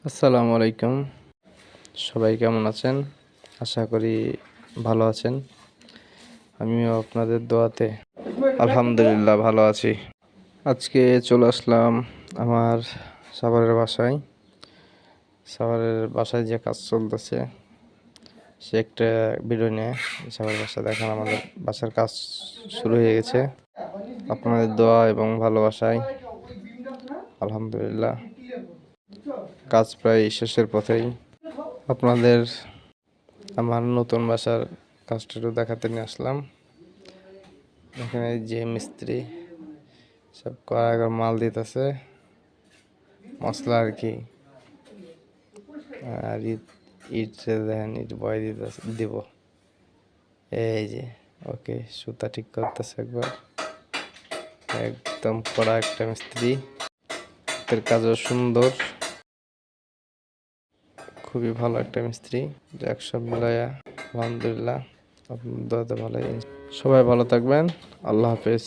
আসসালামু আলাইকুম। সবাই কেমন আছেন? আশা করি ভালো আছেন। আমিও আপনাদের দোয়াতে আলহামদুলিল্লাহ ভালো আছি। আজকে চলে আসলাম আমার সাভারের বাসায়। সাভারের বাসায় যে কাজ চলতেছে সে একটা ভিডিও নিয়ে সাভারের বাসা দেখান। আমাদের বাসার কাজ শুরু হয়ে গেছে আপনাদের দোয়া এবং ভালোবাসায়। আলহামদুলিল্লাহ কাজ প্রায় শেষের পথেই। আপনাদের আমার নতুন বাসার কাজটা একটু দেখাতে নিয়ে আসলাম। এখানে যে মিস্ত্রি সব কয়েক মাল দিতেছে, মশলা আর কি। আর ইট দেখেন, ইট বয় দিতেছে, দিব এই যে। ওকে, সুতা ঠিক করতেছে একবার। একদম কড়া একটা মিস্ত্রি, এর কাজও সুন্দর, খুবই ভালো একটা মিস্ত্রি। যাক, সব মিলাইয়া আলহামদুলিল্লাহ আপনার দোয়াতে ভালোই। সবাই ভালো থাকবেন। আল্লাহ হাফেজ।